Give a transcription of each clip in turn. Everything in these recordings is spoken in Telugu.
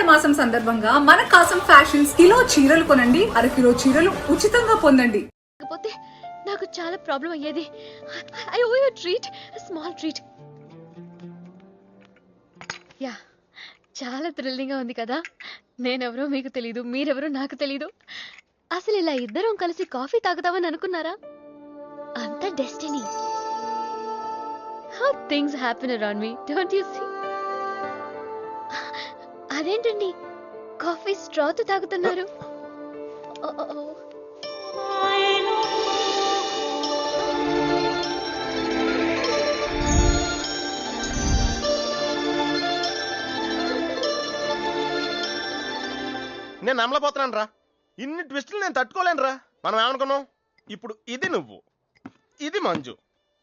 మాసం సందర్భంగా మన కాసం ఫ్యాషన్స్ కిలో చీరలు కొనండి, అరకిలో చీరలు ఉచితంగా పొందండి. కాకపోతే నాకు చాలా ప్రాబ్లం అయ్యేది. I owe you treat, small treat. Ya, చాలా థ్రిల్లింగ్ గా ఉంది కదా. నేనెవరో మీకు తెలీదు, మీరెవరో నాకు తెలీదు. అసలు ఇలా ఇద్దరం కలిసి కాఫీ తాగుతామని అనుకున్నారా? అంత destiny. How things happen around me, don't you see? అదేంటండి కాఫీ స్ట్రాతో తాగుతున్నారు? నేను నమ్మలేకపోతున్నాను రా. ఇన్ని ట్విస్టులు నేను తట్టుకోలేను రా. మనం ఏమనుకున్నాం, ఇప్పుడు ఇది నువ్వు, ఇది మంజు.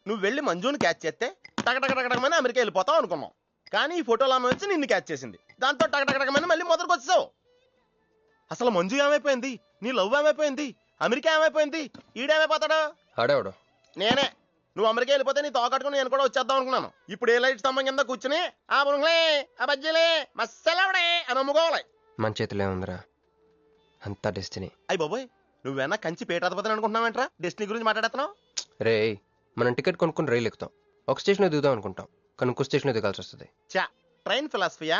నువ్వు వెళ్ళి మంజుని క్యాచ్ చేస్తే టకటకటకమని అమెరికా వెళ్ళిపోతావు అనుకున్నాం. కానీ ఈ ఫోటోలో ఆమె వచ్చి నిన్ను క్యాచ్ చేసింది. దాంతో టకటకటకమని మళ్ళీ మొదటికి వచ్చావు. అసలు మంజు ఏమైపోయింది, నీ లవ్ ఏమైపోయింది, అమెరికా ఏమైపోయింది, ఈడేమైపోతాడు? ఆడేవాడు నేనే. నువ్వు అమెరికా వెళ్ళిపోతే నీ తోకట్టుకుని నేను కూడా వచ్చేద్దాం అనుకున్నాను. ఇప్పుడు ఏ లైట్ స్తంభం కింద కూర్చుని ఆ బుంగ్లే ఆ బజ్జీలే మస్సలవడే అని అమ్ముకోవాలి. మన చేతిలో ఉందిరా, అంతా డెస్టినీ. అయ్యి బాబోయ్, నువ్వేనా కంచి పేటాధిపతిని అనుకుంటున్నావేంట్రా? డెస్టినీ గురించి మాట్లాడుతున్నావు. రే, మనం టికెట్ కొనుక్కుని రైలు ఎక్కుతాం, ఒక స్టేషన్లో దిగుదాం అనుకుంటాం, కానీ ఇంకో స్టేషన్లో దిగాల్సి వస్తుంది. చా, ట్రైన్ ఫిలాసఫియా?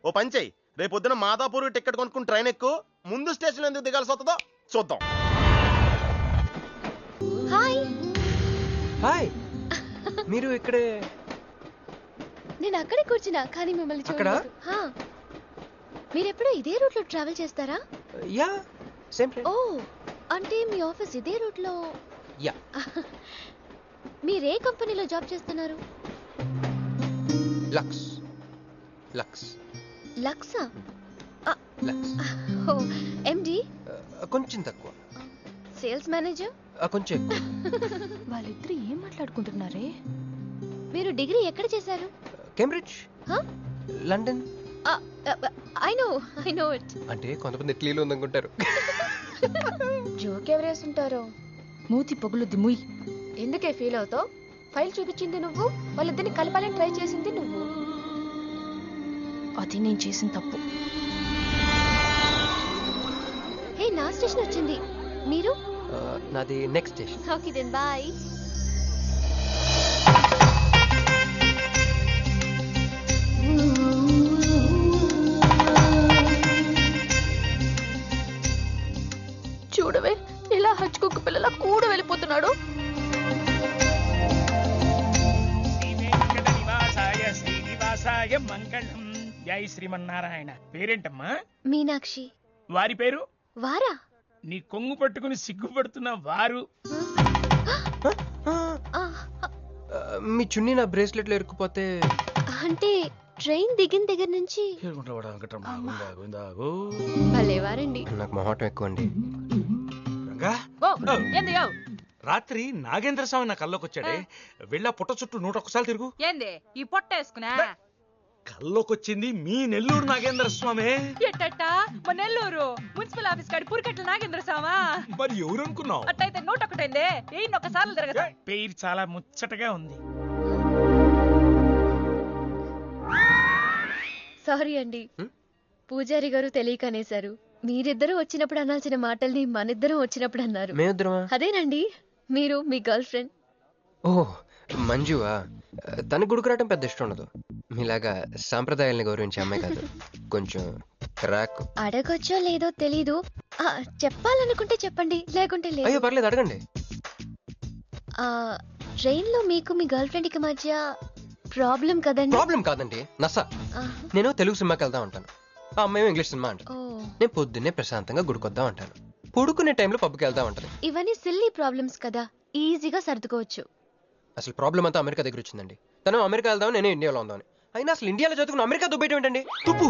ఓ పని చెయ్యి, రేపు పొద్దున మాదాపూర్ టికెట్ కొనుక్కుని ట్రైన్ ఎక్కు. ముందు స్టేషన్ ఎందుకు దిగాల్సి వస్తుందో చూద్దాం. హాయ్. హాయ్, మీరు ఇక్కడే? నేను అక్కడే కూర్చున్నా, కానీ మిమ్మల్ని చూడలేదు. హా, మీరెప్పుడు ఇదే రూట్ లో ట్రావెల్ చేస్తారా? Yeah, same train. ఓ, అంటే మీ ఆఫీస్ ఇదే రూట్ లో? యా. మీరే కంపెనీలో జాబ్ చేస్తున్నారు? లక్స్. లక్స్. లక్సా? లక్స్. ఓ, ఎండి? కొంచెం తక్కువ. Sales manager? కొంచెం ఎక్కువ. వాళ్ళిద్దరు ఏం మాట్లాడుకుంటున్నారే? మీరు డిగ్రీ ఎక్కడ చేశారు? Cambridge. London. I know it. అంటే కొంతమంది ఇటలీలో ఉందనుకుంటారు. జోక్ ఎవరేస్తుంటారో. మూతి పొగులుద్ది ముయ్. ఎందుకే ఫీల్ అవుతావు? ఫైల్ చూపించింది నువ్వు, వాళ్ళిద్దరిని కలపాలని ట్రై చేసింది నువ్వు. అది నేను చేసిన తప్పు. హే, నా స్టేషన్ వచ్చింది. మీరు? నాది next station. Okay then bye. చూడవే, ఇలా హచ్చుకోక పిల్లల కూడా వెళ్ళిపోతున్నాడు. శ్రీనివాసాయ మంగళం. జై శ్రీమన్నారాయణ. పేరేంటమ్మా? మీనాక్షి. వారి పేరు? వారా? నీ కొంగు పట్టుకుని సిగ్గుపడుతున్న వారు. మీ చున్నీ నా బ్రేస్లెట్ లో ఇరుక్కుపోతే? అంటే ట్రైన్ దిగిన దగ్గర నుంచి భలేవారండి. నాకు మొహటం ఎక్కువ అండి. రాత్రి నాగేంద్ర స్వామి నా కల్లోకొచ్చాడే, వెళ్ళా పుట్ట చుట్టూ 101 తిరుగు. ఏంది ఈ పొట్ట వేసుకున్నా? కల్లోకొచ్చింది మీ నెల్లూరు నాగేంద్ర స్వామి. ఎట్టట మా నెల్లూరు మున్సిపల్ ఆఫీస్ కాడి పురికెట్ల నాగేంద్ర స్వామా? మరి ఎవరు అనుకున్నావు? అట్టయితే 101 1 తిరగదు. పేరు చాలా ముచ్చటగా ఉంది. సారీ అండి, పూజారి గారు తెలియక అనేశారు. మీరిద్దరూ వచ్చినప్పుడు అనాల్సిన మాటల్ని మనిద్దరం వచ్చినప్పుడు అన్నారు. మేమిద్దరమా? అదేనండి, మీరు మీ గర్ల్ ఫ్రెండ్. ఓ, మంజువా? తనకు గుడికి రావడం పెద్ద ఇష్టం ఉండదు. మీలాగా సాంప్రదాయాల్ని గౌరవించే అమ్మాయి కాదు, కొంచెం క్రాక్. అడగొచ్చో లేదో తెలీదు, చెప్పాలనుకుంటే చెప్పండి, లేకుంటే లేదు. అయ్యో పర్లేదు, అడగండి. ట్రైన్ లో మీకు మీ గర్ల్ ఫ్రెండ్ కి మధ్య ప్రాబ్లం కదండి? ప్రాబ్లం కాదండి, నస. నేను తెలుగు సినిమాకి వెళ్దాం అంటాను, ఆ అమ్మాయి ఇంగ్లీష్ సినిమా అంటాను. నేను పొద్దున్నే ప్రశాంతంగా గుడికొద్దాం అంటాను, పడుకునే టైంలో పబ్కి వెళ్దాం అంటాను. ఇవన్నీ సిల్లీ ప్రాబ్లమ్స్ కదా, ఈజీగా సర్దుకోవచ్చు. అసలు ప్రాబ్లం అంతా అమెరికా దగ్గర వచ్చిందండి. తను అమెరికా వెళ్దాం, నేనే ఇండియాలో ఉందామని. అయినా అసలు ఇండియాలో చదువుకున్న అమెరికా దుబ్బేయటం ఏంటండి? తుప్పు.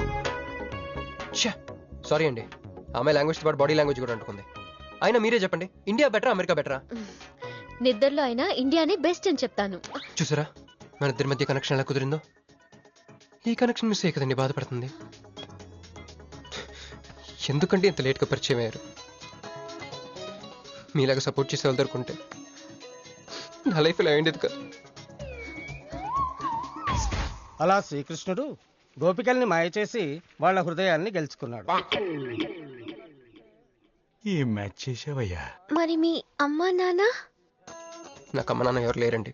సారీ అండి, ఆమె లాంగ్వేజ్ పాటు బాడీ లాంగ్వేజ్ కూడా అంటుకుంది. అయినా మీరే చెప్పండి, ఇండియా బెటరా అమెరికా బెటరా? నిద్రలో అయినా ఇండియానే బెస్ట్ అని చెప్తాను. చూసారా మన ఇద్దరి మధ్య కనెక్షన్ ఎలా కుదిరిందో? ఈ కనెక్షన్ మిస్ అయ్యే కదండి బాధపడుతుంది. ఎందుకంటే ఇంత లేట్గా పరిచయం అయ్యారు? మీలాగా సపోర్ట్ చేసే వాళ్ళు దొరుకుంటే నా లైఫ్ ఇలా అయ్యేది కాదు. అలా శ్రీకృష్ణుడు గోపికల్ని మాయ చేసి వాళ్ళ హృదయాల్ని గెలుచుకున్నాడు. ఈ మ్యాచ్ చేసావయ్యా. మరి మీ అమ్మా నాన్న? నాకు అమ్మ నాన్న ఎవరు లేరండి.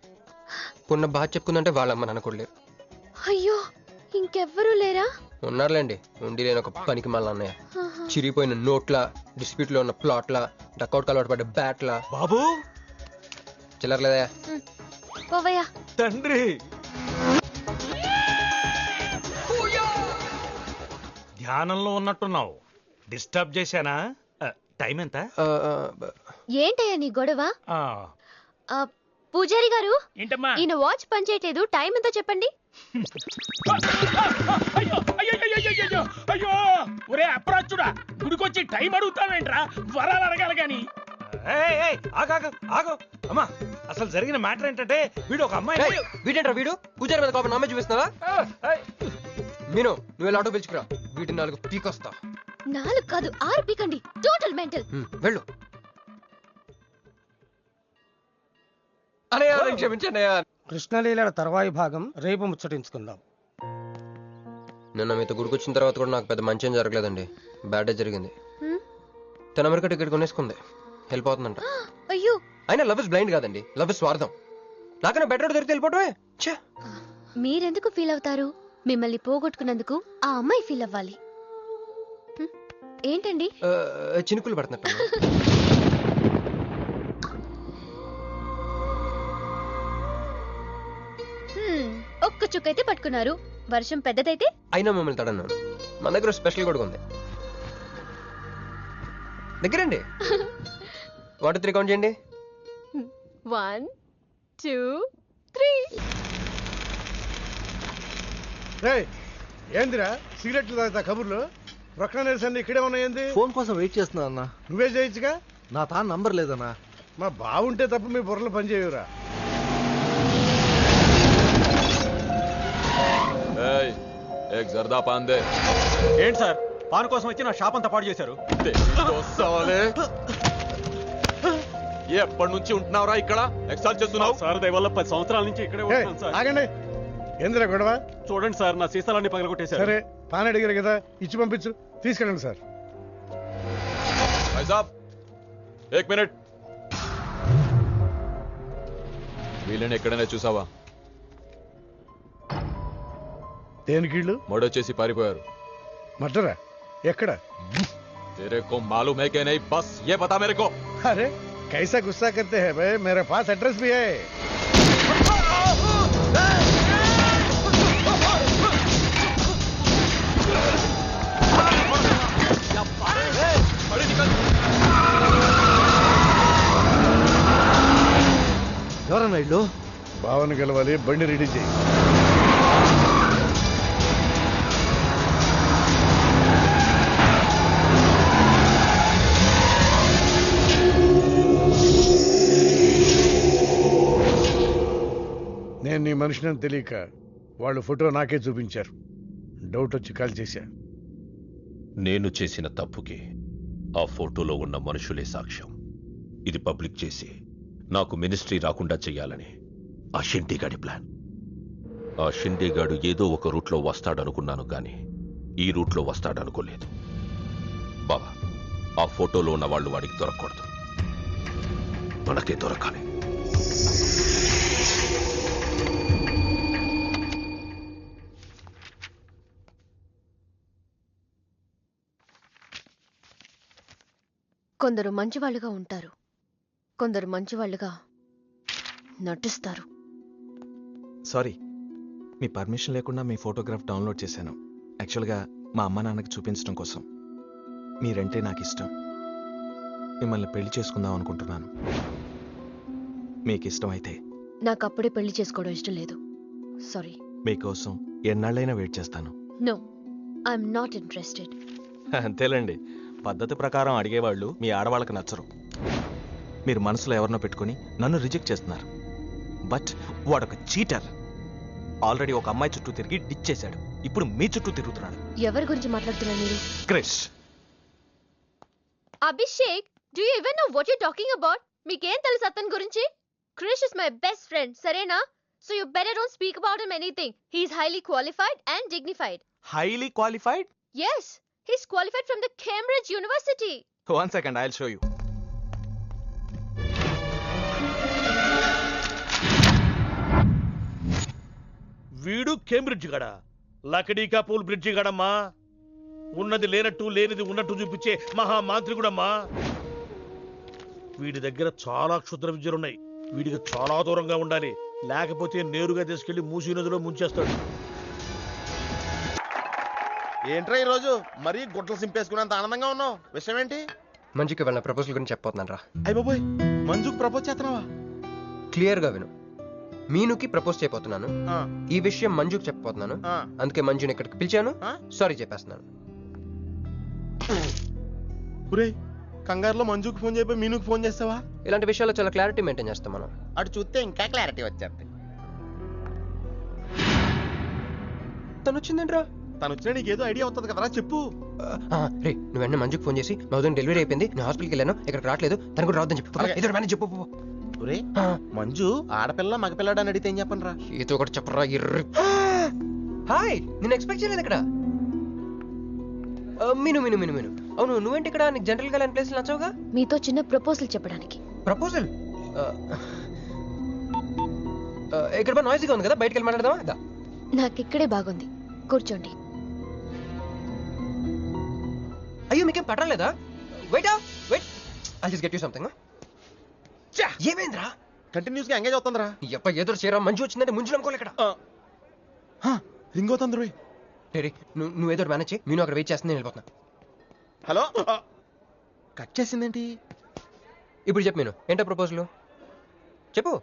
పున్న బాగా చెప్పుకుందంటే వాళ్ళ అమ్మ నాన్న కూడా లేరు. అయ్యో, ఇంకెవ్వరూ లేరా? ఉన్నారులేండి, ఉండి లేని ఒక పనికి మళ్ళీ అన్నయ్య. చిరిగిపోయిన నోట్ల, డిస్ప్యూట్ లో ఉన్న ప్లాట్ల, డక్అవుట్ అలవాటు పడ్డ బ్యాట్ల. బాబు చిల్లరలేదా? పోవయ్యా. తండ్రి, ధ్యానంలో ఉన్నట్టున్నావు. డిస్టర్బ్ చేశానా? టైం ఎంత? ఏంటయ్యా నీ గొడవ? ఆ, పూజారి గారు, ఏంటమ్మా? ఈయన వాచ్ పనిచేయట్లేదు, టైం ఎంతో చెప్పండి. అయ్యో అయ్యో అయ్యో అయ్యో అయ్యో! ఒరే అప్రాచుడా, గుడికొచ్చి టైం అడుగుతావేంట్రా? వరాలు అడగాలి గాని. ఏయ్, ఏయ్, ఆగు. అమ్మా, అసలు జరిగిన మ్యాటర్ ఏంటంటే వీడు ఒక అమ్మాయి. వీటేంట్రా వీడు? పూజారి మీద కోపం నమ్మే చూపిస్తున్నావా? మీను, నువ్వు ఎలా ఆటో పిలుచుకురా, వీటి 4 పీకొస్తా. 4 కాదు 6 పీకండి. Total mental. వెళ్ళు. అనే క్షమించండి. కృష్ణలీలల తర్వాయి భాగం రేపు ముచ్చటించుకుందాం. నిన్న మీతో గుడికొచ్చిన తర్వాత కూడా నాకు పెద్ద మంచి ఏం జరగలేదండి. బ్యాడ్ డే జరిగింది. తన అమెరికా టికెట్ కొనేసుకుంది, వెళ్ళిపోతుందంట. అయ్యో, అయినా లవ్ ఇస్ బ్లైండ్ కాదండి, లవ్ ఇస్ స్వార్థం. నాకన్నా బెటర్ దొరికి వెళ్ళిపోవటమే. మీరెందుకు ఫీల్ అవుతారు? మిమ్మల్ని పోగొట్టుకున్నందుకు ఆ అమ్మాయి ఫీల్ అవ్వాలి. ఏంటండి? చినుకులు పడుతున్నట్టు. ఒక్క చుక్కైతే పట్టుకున్నారు, వర్షం పెద్దదైతే? అయినా మమ్మల్ని తడన్నాను. మన దగ్గర స్పెషల్ కూడా ఉంది. దగ్గరండి. 1 2 3 కౌంట్ చేయండి. 1 2 3. ఏందిరా సిగరెట్లు తాగుతా కబుర్లు? ప్రొక్లనేషన్ అన్ని ఇక్కడే ఉన్నాయండి. ఫోన్ కోసం వెయిట్ చేస్తున్నా అన్న. నువ్వే చేయొచ్చుగా. నా తాను నంబర్ లేదన్నా. మా బావుంటే తప్ప మీ బుర్రలు పనిచేయవురా. జర్దా పాన్ దే. ఏంటి సార్, పాన్ కోసం వచ్చి నా షాప్ అంతా పాడు చేశారు. ఎప్పటి నుంచి ఉంటున్నావురా ఇక్కడ? ఎక్సాల్ చేస్తున్నావు సార్ దయవల్ల 10 సంవత్సరాల నుంచి ఇక్కడే ఉంటున్నాను సార్. ఆగండి, ఏందిరా గొడవ? చూడండి సార్, నా సీసాలన్నీ పగలగొట్టేశారు. సరే, పాన్ అడిగారు కదా, ఇచ్చి పంపించు. తీసుకెళ్ళండి సార్. भाई साहब 1 मिनट. వీళ్ళని ఎక్కడైనా చూసావా? దేనికీళ్ళు? మడొచ్చేసి పారిపోయారు. మటరా? ఎక్కడ? तेरे को मालूम है कि नहीं? बस ये बता मेरे को. अरे कैसा गुस्सा करते हैं भाई, मेरे पास एड्रेस भी है. ఎవరన్నా ఇల్లు? భావన గెలవాలి, బండి రెడీ చేయి. నేను నీ మనిషిని తెలియక వాళ్ళు ఫోటో నాకే చూపించారు. డౌట్ వచ్చి కాల్ చేశా. నేను చేసిన తప్పుకి ఆ ఫోటోలో ఉన్న మనుషులే సాక్ష్యం. ఇది పబ్లిక్ చేసి నాకు మినిస్ట్రీ రాకుండా చెయ్యాలని ఆ షిండీగాడి ప్లాన్. ఆ షిండీగాడు ఏదో ఒక రూట్లో వస్తాడనుకున్నాను కానీ ఈ రూట్లో వస్తాడనుకోలేదు. బాబా, ఆ ఫోటోలో ఉన్న వాళ్ళు వాడికి దొరకకూడదు, మనకే దొరకాలి. కొందరు మంచివాళ్ళుగా ఉంటారు, కొందరు మంచివాళ్ళుగా నటిస్తారు. సారీ, మీ పర్మిషన్ లేకుండా మీ ఫోటోగ్రాఫ్ డౌన్లోడ్ చేశాను. యాక్చువల్గా మా అమ్మ నాన్నకి చూపించడం కోసం. మీరంటే నాకు ఇష్టం. మిమ్మల్ని పెళ్లి చేసుకుందాం అనుకుంటున్నాను. మీకు ఇష్టం అయితే. నాకు అప్పుడే పెళ్లి చేసుకోవడం ఇష్టం లేదు. సారీ. మీకోసం ఎన్నాళ్ళైనా వెయిట్ చేస్తాను. No, I'm not interested. అంతేలేండి, పద్ధతి ప్రకారం అడిగేవాళ్ళు మీ ఆడవాళ్ళకి నచ్చరు. మీరు మనసులో ఎవరినో పెట్టుకుని నన్ను రిజెక్ట్ చేస్తున్నారు. బట్ వాడొక చీటర్. ఆల్రెడీ ఒక అమ్మాయి చుట్టూ తిరిగి డిచ్ చేశాడు. ఇప్పుడు మీ చుట్టూ తిరుగుతున్నాడు. ఎవరి గురించి మాట్లాడుతున్నారు మీరు? Krish. Abhishek, do you even know what you talking about? మీకేం తెలుసు అతని గురించి? Krish is my best friend, సరేనా? So you better don't speak about him anything. He is highly qualified and dignified. Highly qualified? Yes, he's qualified from the Cambridge University. 1 second, I'll show you. వీడు కేంబ్రిడ్జ్ గడ, లకడీకా పూల్ బ్రిడ్జి గడమ్మా. ఉన్నది లేనట్టు లేనిది ఉన్నట్టు చూపించే మహా మాంత్రికుడమ్మా. వీడి దగ్గర చాలా క్షుద్ర విద్యలున్నాయి. వీడికి చాలా దూరంగా ఉండాలి, లేకపోతే నేరుగా తీసుకెళ్లి మూసీ నదిలో ముంచేస్తాడు. ఏంట్రా ఈ రోజు మరీ గుడ్లు సింపేసుకున్నంత ఆనందంగా ఉన్నావు? విషయం ఏంటి? మంజుకి వెళ్ళిన ప్రపోజల్ గురించి చెప్పబోతున్నాను రా. అయ్య బాబోయ్, మంజుకి ప్రపోజ్ చేస్తున్నావా? క్లియర్ గా విను. మీనుకి ప్రపోజ్ చేయబోతున్నాను. ఈ విషయం మంజుకి చెప్పబోతున్నాను. అందుకే మంజుని ఇక్కడికి పిలిచాను. సారీ చెప్పేస్తున్నాను. కంగారులో మంజుకి ఫోన్ చేయబోయి మీనుకి ఫోన్ చేస్తావా? ఇలాంటి విషయాల్లో చాలా క్లారిటీ మెయింటైన్ చేస్తాం మనం. అటు చూస్తే ఇంకా క్లారిటీ వచ్చేది. తను వచ్చిందేంట్రా? తను వచ్చినా నీకేదో ఐడియా అవుతుంది కదరా, చెప్పు. రే, నువ్వు వెంటనే మంజుకి ఫోన్ చేసి మా ఉదయం డెలివరీ అయిపోయింది, నేను హాస్పిటల్కి వెళ్ళాను, ఇక్కడికి రావట్లేదు, తను కూడా రావద్దని చెప్పు. ఏదో మేనేజ్ చెప్పు. మంజు ఆడపిల్ల మగపిల్లాడు అని అడిగితే ఏం చెప్పను రా? ఏదో ఒకటి చెప్పరా. హాయ్, నేను ఎక్స్పెక్ట్ చేయలేదు ఇక్కడ. మీను మీను మీను మీను అవును, నువ్వేంటి ఇక్కడ? నీకు జనరల్ గా ప్లేస్ నచ్చవుగా? మీతో చిన్న ప్రపోజల్ చెప్పడానికి. ప్రపోజల్? ఇక్కడ నాయిసీగా ఉంది కదా, బయటకు వెళ్ళి మాట్లాడదామా? నాకు ఇక్కడే బాగుంది, కూర్చోండి. అయ్యో, మీకేం పట్టలేదా? Wait wait, I just get you something. ఏమైందిరా? కంటిన్యూస్ గా ఎంగేజ్ అవుతుందిరా. ఎప్ప ఏదో చేయరా, మంజు వచ్చిందంటే ముంజు అనుకోలే ఇక్కడ. రింగ్ అవుతుంది రోయ్. నువ్వు ఏదో మేనేజ్ చేయి, నేను అక్కడ వెయిట్ చేస్తుంది, నేను వెళ్ళిపోతున్నా. హలో, కట్ చేసిందేంటి? ఇప్పుడు చెప్పు మీను, ఏంటో ప్రపోజల్ చెప్పు.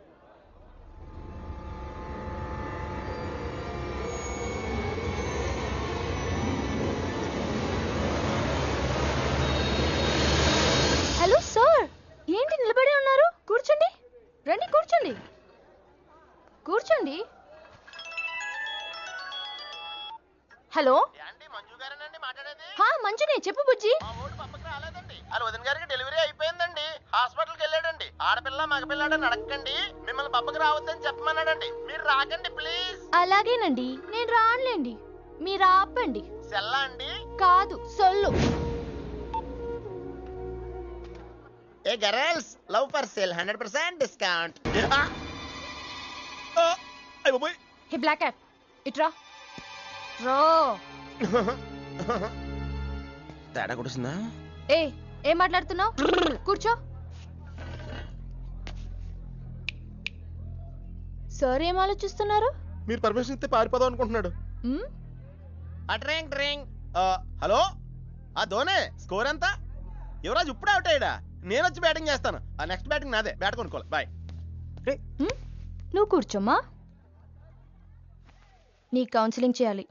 హలో సార్, ఏంటి నిలబడి ఉన్నారు? కూర్చోండి, రండి కూర్చోండి, కూర్చోండి. హలో, మంజునే, చెప్పు బుజ్జి. వదిన గారికి డెలివరీ అయిపోయిందండి, హాస్పిటల్కి వెళ్ళాడండి. ఆడపిల్ల మగపిల్లాడని అడగండి, మిమ్మల్ని పప్పకి రావద్దని చెప్పమన్నాడండి. మీరు రాకండి ప్లీజ్. అలాగేనండి, నేను రానులేండి, మీరు ఆపండి. సెల్లా అండి? కాదు, సొల్లు. Hey girls, love for sale 100% discount. Hey block app, ఇట్రా రో. తేడా కొడుతుందా? ఏం మాట్లాడుతున్నావు? కూర్చో. సార్ ఏం ఆలోచిస్తున్నారు? మీరు పర్మిషన్ ఇస్తే పారిపోదాం అనుకుంటున్నాడు. హలో, ఆ ధోనే స్కోర్ ఎంత? యువరాజ్ ఇప్పుడే అవుట్ అయ్యాడా? నేను వచ్చి బ్యాటింగ్ చేస్తాను. ఆ నెక్స్ట్ బ్యాటింగ్ నాదే, బ్యాట్ కొనుక్కోవాలి. బాయ్. నువ్వు కూర్చోమ్మా. నీ కౌన్సిలింగ్ చేయాలి.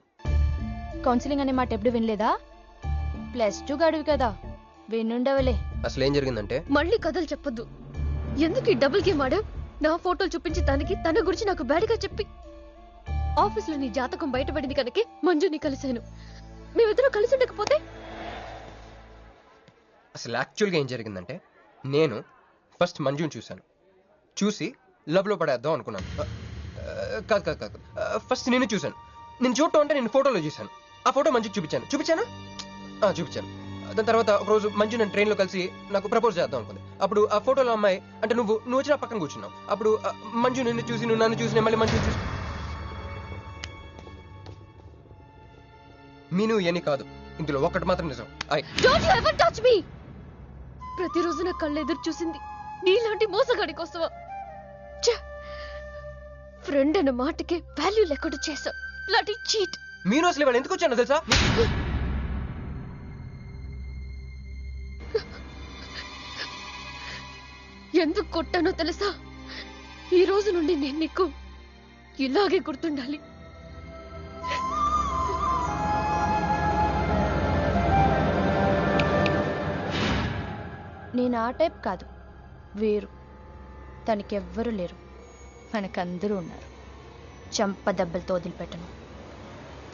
కౌన్సిలింగ్ అనే మాట ఎప్పుడు వినలేదా? +2 గడువు కదా, వినుండవలే. అసలు ఏం జరిగిందంటే, మళ్ళీ కథలు చెప్పొద్దు. ఎందుకు ఈ డబుల్ గేమ్ ఆడావు? నా ఫోటోలు చూపించి తన గురించి నాకు బ్యాడ్గా చెప్పి ఆఫీస్లో నీ జాతకం బయటపడింది కనుకే మంజుని కలిశాను. మేమిద్దరూ కలిసి ఉండకపోతే? అసలు యాక్చువల్గా ఏం జరిగిందంటే, నేను ఫస్ట్ మంజుని చూశాను, చూసి లవ్లో పడేద్దాం అనుకున్నాను. కాదు కాదు కాదు, ఫస్ట్ నేను చూశాను. నేను చూడటం అంటే నేను ఫోటోలో చూశాను. ఆ ఫోటో మంజుకి చూపించాను. దాని తర్వాత ఒకరోజు మంజు నేను ట్రైన్లో కలిసి నాకు ప్రపోజ్ చేద్దాం అనుకుంది. అప్పుడు ఆ ఫోటోలో అమ్మాయి అంటే నువ్వు వచ్చి నా పక్కన కూర్చున్నావు. అప్పుడు మంజు నిన్ను చూసి, నువ్వు నన్ను చూసి, మళ్ళీ మంజు చూసి. మీను ఇవన్నీ కాదు, ఇందులో ఒక్కటి మాత్రం నిజం. Don't you ever touch me! ప్రతిరోజు నా కళ్ళు ఎదురు చూసింది నీలాంటి మోసగాడి కోసమా? ఫ్రెండ్ అన్న మాటకే వాల్యూ లేకుండా చేశావు. లాంటి చీట్. మీను అసలు ఇవాళ ఎందుకు వచ్చాను తెలుసా? ఎందుకు కొట్టానో తెలుసా? ఈ రోజు నుండి నేను నీకు ఇలాగే గుర్తుండాలి. నేను ఆ టైప్ కాదు, వేరు. తనకెవ్వరూ లేరు, మనకందరూ ఉన్నారు. చంప దెబ్బలతో వదిలిపెట్టను,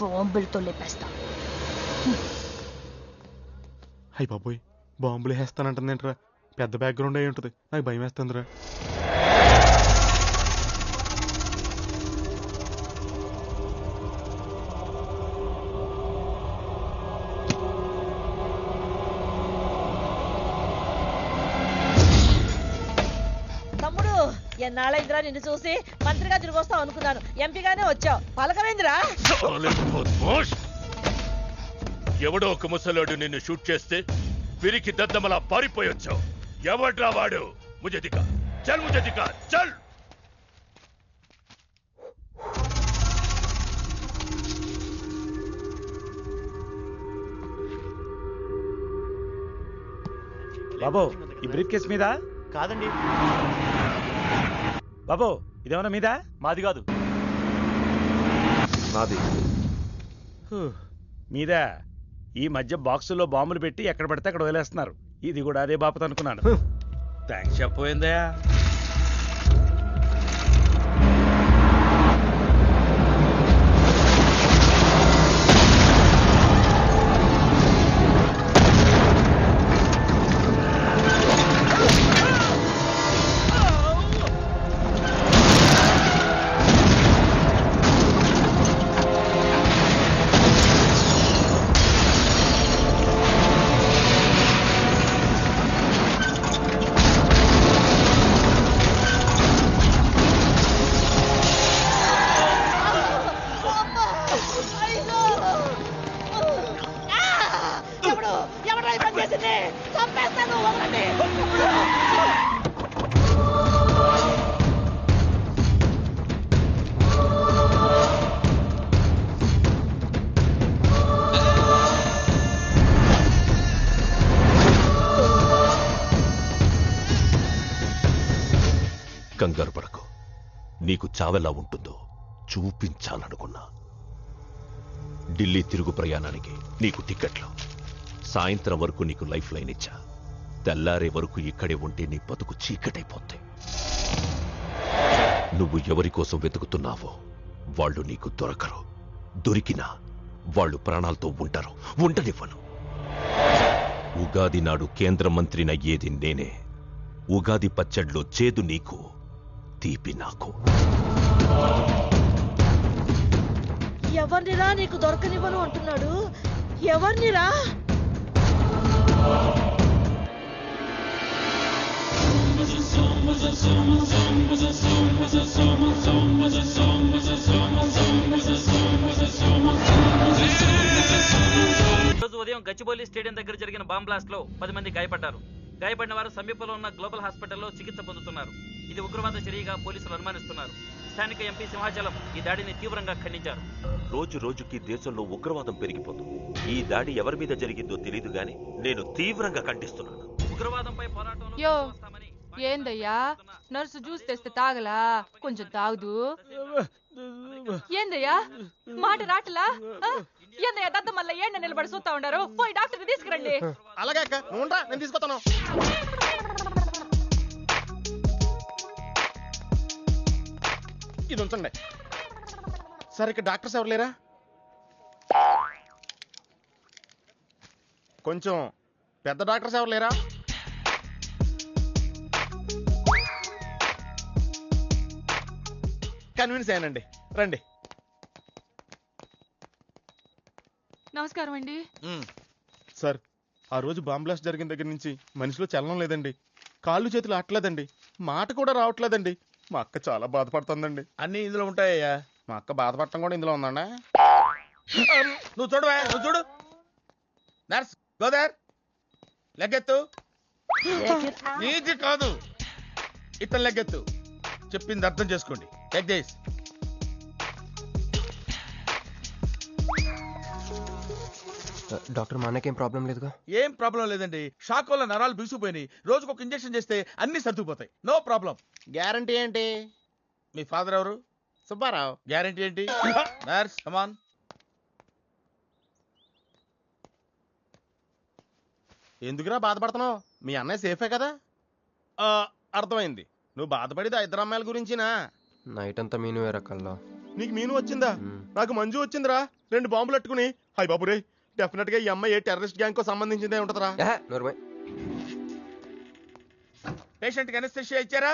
బాంబులతో లేపేస్తా. అయ్య బాబోయ్, బాంబులు వేస్తానంటుందేంట్రా? పెద్ద బ్యాక్గ్రౌండ్ అయి ఉంటుంది, నాకు భయం వేస్తుందిరా. ఎన్నాళ్ళైందిరా నిన్ను చూసి మంత్రిగా తిరిగి వస్తావు అనుకున్నాను. ఎంపీగానే వచ్చావు. పలకవేందిరా? ఎవడో ఒక ముసలోడు నిన్ను షూట్ చేస్తే పిరికి దద్దమలా పారిపోయి వచ్చావు. ఎవడ్రా వాడు? ముझे दिखा, चल मुझे दिखा, चल. బాబు ఈ బ్రీఫ్ కేస్ మీద కాదండి. బాబు ఇదేమన్నా మీద మాది కాదు. నాది. మీద ఈ మధ్య బాక్సుల్లో బాంబులు పెట్టి ఎక్కడ పడితే అక్కడ వదిలేస్తున్నారు. ఇది కూడా అదే బాపత అనుకున్నాను. థ్యాంక్స్ చెప్పబోయిందయా. కంగారు పడకు. నీకు చావెలా ఉంటుందో చూపించాలనుకున్నా. ఢిల్లీ తిరుగు ప్రయాణానికి నీకు టిక్కెట్లు. సాయంత్రం వరకు నీకు లైఫ్ లైన్ ఇచ్చా. తెల్లారే వరకు ఇక్కడే ఉంటే నీ బతుకు చీకటైపోద్ది. నువ్వు ఎవరి కోసం వెతుకుతున్నావో వాళ్ళు నీకు దొరకరు. దొరికినా వాళ్ళు ప్రాణాలతో ఉంటారు. ఉండనివ్వను. ఉగాది నాడు కేంద్ర మంత్రినయ్యేది నేనే. ఉగాది పచ్చడ్లో చేదు నీకు, తీపి నాకు. ఎవరినిరా నీకు దొరకనివ్వను అంటున్నాడు? ఎవరినిరా? రోజు ఉదయం గచ్చిబౌలి స్టేడియం దగ్గర జరిగిన బాంబ్ బ్లాస్ట్ లో 10 మంది గాయపడ్డారు. గాయపడిన వారు సమీపంలో ఉన్న గ్లోబల్ హాస్పిటల్లో చికిత్స పొందుతున్నారు. ఇది ఉగ్రవాద చర్యగా పోలీసులు అనుమానిస్తున్నారు. స్థానిక ఎంపీ సింహాచలం ఈ దాడిని తీవ్రంగా ఖండించారు. రోజు రోజుకి దేశంలో ఉగ్రవాదం పెరిగిపోతుంది. ఈ దాడి ఎవరి మీద జరిగిందో తెలియదు గాని నేను తీవ్రంగా ఖండిస్తున్నాను. ఉగ్రవాదంపై పోరాటంలో యో ఏందయ్యా, నర్సు జ్యూస్ తెస్తే తాగలా? కొంచెం తాగుదు. ఏందయ్యా మాట రాటలా? ఏందయ్యా దద్ద మళ్ళీ ఏండ నిలబడి చూస్తా ఉండారు? పోయి డాక్టర్ తీసుకురండి. అలాగే అక్క, నువ్వు నేను తీసుకొస్తాను. ఇది ఉంచండి. సార్ ఇక్కడ డాక్టర్స్ ఎవరు లేరా? కొంచెం పెద్ద డాక్టర్స్ ఎవరు లేరా? కన్విన్స్ అయ్యానండి, రండి. నమస్కారం అండి. సార్ ఆ రోజు బాంబ్ బ్లాస్ట్ జరిగిన దగ్గర నుంచి మనిషిలో చలనం లేదండి. కాళ్ళు చేతులు ఆటలేదండి. మాట కూడా రావట్లేదండి. మా అక్క చాలా బాధపడుతుందండి. అన్ని ఇందులో ఉంటాయ్యా. మా అక్క బాధపడటం కూడా ఇందులో ఉందండి. నువ్వు చూడవా, నువ్వు చూడు. నర్స్ గోదర్ లెగ్గెత్తు. నీది కాదు, ఇతను లెగ్గెత్తు. చెప్పింది అర్థం చేసుకోండి. Take this. డాక్టర్ మా అన్నకేం ప్రాబ్లం లేదుగా? ఏం ప్రాబ్లం లేదండి. షాక్ వల్ల నరాలు బిగుసిపోయినాయి. రోజుకు ఒక ఇంజెక్షన్ చేస్తే అన్ని సర్దుకుపోతాయి. No problem. గ్యారంటీ ఏంటి? మీ ఫాదర్ ఎవరు? సుబ్బారావు. గ్యారంటీ ఏంటి? నర్స్ కమాన్. ఎందుకురా బాధపడుతున్నావు? మీ అన్నయ్య సేఫే కదా? అర్థమైంది. నువ్వు బాధపడేది ఆ ఇద్దరు అమ్మాయిల గురించినా? నైట్ అంతా మీను వేరే కల్లా. నీకు మీను వచ్చిందా? నాకు మంజు వచ్చిందిరా. 2 బాంబులు అట్టుకుని. హాయ్ బాబు రే, డెఫినెట్ గా ఈ అమ్మాయి ఏ టెర్రరిస్ట్ గ్యాంగ్ కో సంబంధించిందే ఉంటదరా. పేషెంట్ కి అనస్థెషియా ఇచ్చారా?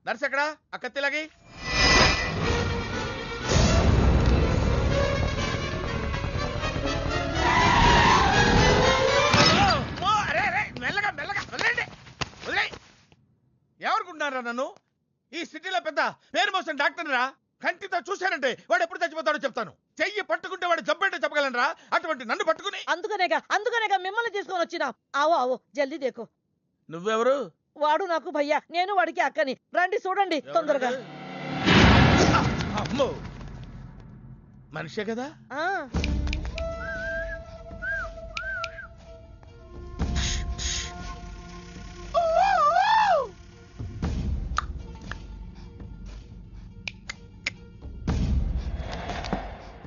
నర్స్ ఎక్కడా? ఆ కత్తిలాగి. మెల్లగా మెల్లగా వదిలేండి. వదిలే. ఏమనుకుంటున్నారా నన్ను? ఈ సిటీలో పెద్ద పేరు మోసిన డాక్టర్ రా. కంటితో చూశానంటే వాడు ఎప్పుడు చచ్చిపోతాడో చెప్తాను. చెయ్యి పట్టుకుంటే వాడు చంపేంటే చెప్పగలనరా, అటువంటి నన్ను పట్టుకుని. అందుకనేగా మిమ్మల్ని తీసుకొని వచ్చినా. ఆవో ఆవో జల్దీ దేకో. నువ్వెవరు? వాడు నాకు భయ్యా, నేను వాడికి అక్కని. రండి చూడండి తొందరగా. అమ్మో, మనిషే కదా.